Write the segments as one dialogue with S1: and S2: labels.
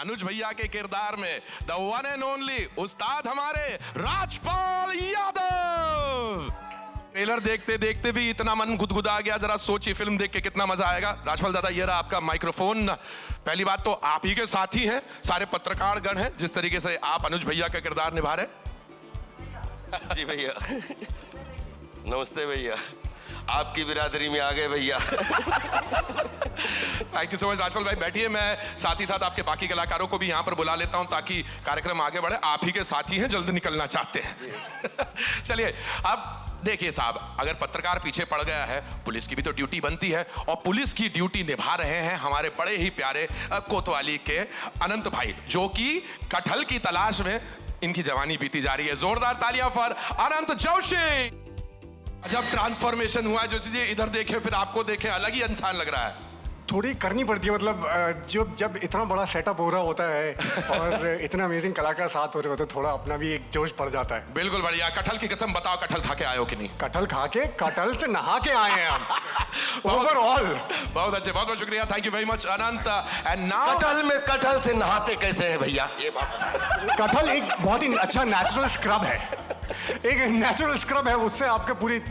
S1: अनुज भैया के किरदार में द वन एंड ओनली उस्ताद हमारे राजपाल यादव। ट्रेलर देखते देखते भी इतना मन गुदगुदा गया, जरा सोचिए फिल्म देख के कितना मजा आएगा। राजपाल दादा ये रहा आपका माइक्रोफोन। पहली बात तो आप ही के साथी हैं, सारे पत्रकार गण हैं, जिस तरीके से आप अनुज भैया का किरदार निभा रहे।
S2: जी भैया, नमस्ते भैया, आपकी बिरादरी में आ गए भैया।
S1: Thank you so much Rajpal भाई, बैठिए। मैं साथ ही साथ आपके बाकी कलाकारों को भी यहाँ पर बुला लेता हूँ ताकि कार्यक्रम आगे बढ़े। आप ही के साथी हैं, जल्द निकलना चाहते हैं। चलिए अब देखिए साहब, अगर पत्रकार पीछे पड़ गया है, पुलिस की भी तो ड्यूटी बनती है, और पुलिस की ड्यूटी निभा रहे हैं हमारे बड़े ही प्यारे कोतवाली के अनंत भाई, जो कि कटहल की तलाश में इनकी जवानी बीती जा रही है। जोरदार तालियां फॉर अनंत जोशी। जब ट्रांसफॉर्मेशन हुआ, जो चीजें इधर देखे फिर आपको देखे, अलग ही इंसान लग रहा है।
S3: थोड़ी करनी पड़ती है, मतलब जब इतना बड़ा सेटअप हो रहा होता है और इतना अमेजिंग कलाकार साथ हो रहे होते, थोड़ा अपना भी एक जोश पड़ जाता है।
S1: बिल्कुल बढ़िया। कटहल की कसम बताओ, कटहल खा के आए हो कि नहीं?
S3: कटहल खा के, कटहल से नहा के आए हैं हम। ओवरऑल
S1: बहुत अच्छे, बहुत बहुत शुक्रिया, thank you very much Anant. And now
S2: कटहल में कटहल से नहाते कैसे हैं भैया? ये बात,
S3: कटहल एक बहुत ही अच्छा नेचुरल स्क्रब है, एक नेचुरल स्क्रब है, उससे आपके पूरी।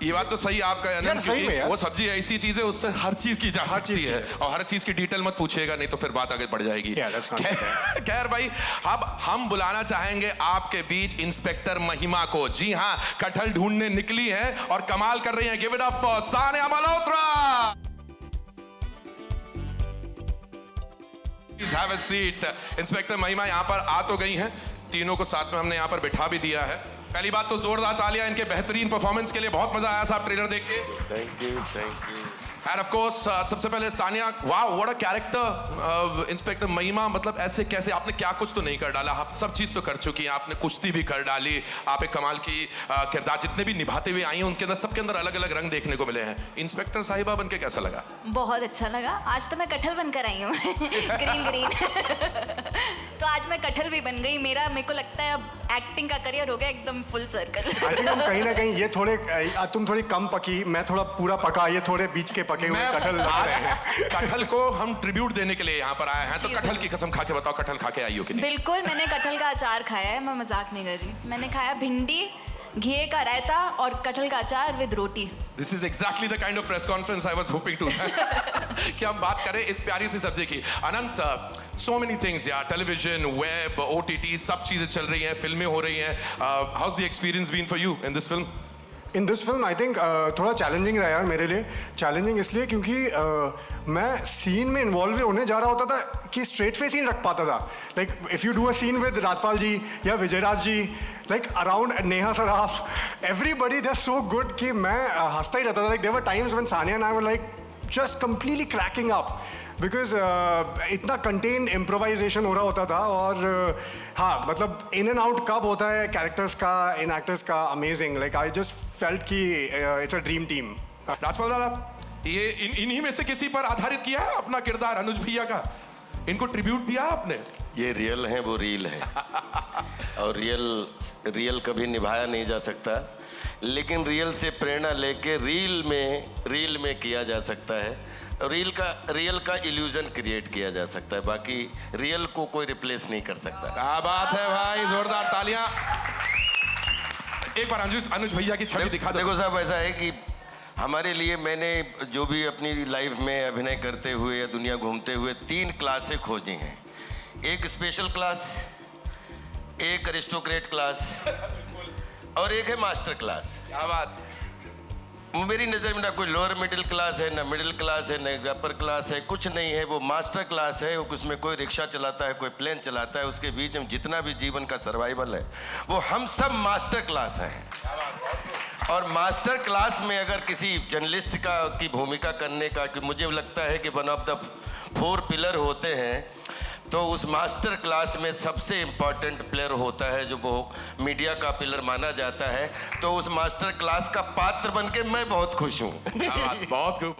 S1: ये बात तो सही आपका है ना,
S3: सही में
S1: वो सब्जी ऐसी चीज है, उससे हर चीज की जा सकती है, और हर चीज की डिटेल मत पूछिएगा, नहीं तो फिर बात आगे बढ़ जाएगी। खैर भाई, अब हम बुलाना चाहेंगे आपके बीच इंस्पेक्टर महिमा को। जी हाँ, कटहल ढूंढने निकली है और कमाल कर रही है। Give it up for Sania Malhotra. Please have a seat. Inspector महिमा यहाँ पर आ तो गई हैं, तीनों को साथ में हमने यहाँ पर बिठा भी दिया है। पहली बात तो जोरदार तालियां इनके बेहतरीन परफॉर्मेंस के लिए। बहुत मजा आया साहब ट्रेलर देख के।
S2: Thank you, thank you.
S1: End of course सबसे पहले सानिया, वाह व्हाट अ कैरेक्टर। इंस्पेक्टर महिमा, मतलब ऐसे कैसे, आपने क्या कुछ तो नहीं कर डाला, आप सब चीज तो कर चुकी हैं, आपने कुश्ती भी कर डाली, आप एक कमाल की किरदार जितने भी निभाते हुए आई हैं उनके अंदर, सबके अंदर अलग अलग रंग देखने को मिले हैं। इंस्पेक्टर साहिबा बनके कैसा लगा?
S4: बहुत अच्छा लगा। आज तो मैं कटहल बनकर आई हूँ। Green green. तो आज मैं कटहल भी बन गई। मेरे को लगता है अब एक्टिंग का करियर हो गया एकदम फुल सर्कल।
S3: कहीं ना कहीं ये थोड़े, तुम थोड़ी कम पकी, मैं थोड़ा पूरा पका, ये थोड़े बीच के पके हुए कटहल लग रहे हैं।
S1: कटहल को हम ट्रिब्यूट देने के लिए यहाँ पर आए हैं, तो कटहल की कसम खा के बताओ, कटहल खा के आई हो कि नहीं?
S4: बिल्कुल, मैंने कटहल का अचार खाया है, मैं मजाक नहीं कर रही। मैंने खाया भिंडी, घी का रायता और कटहल का अचार with roti.
S1: This is exactly the kind of press conference I was hoping to कि हम बात करें इस प्यारी सी सब्जी की। अनंत, so many things यार, टेलीविजन, वेब, OTT, सब चीजें चल रही हैं, फिल्में हो रही हैं। How's the experience been for you in this film?
S3: In this film I think थोड़ा चैलेंजिंग रहा यार मेरे लिए। चैलेंजिंग इसलिए क्योंकि मैं सीन में इन्वॉल्व होने जा रहा होता था कि स्ट्रेट फेस ही नहीं रख पाता था। Like if you do a scene with Rajpal ji या Vijay Raaz ji, like around Neha Saraf, everybody they are so good कि मैं हंसता ही रहता था। Like there were times when Saniya and I were like just completely cracking up because इतना कंटेन्ड इम्प्रोवाइजेशन हो रहा होता था। और हाँ, मतलब इन एंड आउट कब होता है कैरेक्टर्स का, इन एक्टर्स का, amazing. Like I just felt कि it's a dream team.
S1: Rajpal दादा, ये इन्हीं में से किसी पर आधारित किया है अपना किरदार अनुज भैया का? इनको ट्रिब्यूट दिया आपने?
S2: ये रियल है, वो रील है। और रियल कभी निभाया नहीं जा सकता, लेकिन रियल से प्रेरणा लेके रील में किया जा सकता है। रियल का इल्यूजन क्रिएट किया जा सकता है, बाकी रियल को कोई रिप्लेस नहीं कर सकता।
S1: क्या बात है भाई, जोरदार तालियां। एक बार अनुज भैया की छवि दिखा दो।
S2: देखो साहब, ऐसा है कि हमारे लिए, मैंने जो भी अपनी लाइफ में अभिनय करते हुए या दुनिया घूमते हुए 3 क्लासें खोजी हैं। एक स्पेशल क्लास, एक अरिस्टोक्रेट क्लास और एक है मास्टर क्लास।
S1: क्या बात।
S2: मेरी नज़र में ना कोई लोअर मिडिल क्लास है, ना मिडिल क्लास है, ना अपर क्लास है, कुछ नहीं है। वो मास्टर क्लास है। उसमें कोई रिक्शा चलाता है, कोई प्लेन चलाता है, उसके बीच में जितना भी जीवन का सर्वाइवल है, वो हम सब मास्टर क्लास हैं। और मास्टर क्लास में अगर किसी जर्नलिस्ट की भूमिका करने का, कि मुझे लगता है कि वन ऑफ द 4 पिलर होते हैं, तो उस मास्टर क्लास में सबसे इम्पॉर्टेंट प्लेयर होता है जो वो मीडिया का पिलर माना जाता है। तो उस मास्टर क्लास का पात्र बन के मैं बहुत खुश हूँ।
S1: बहुत खूब।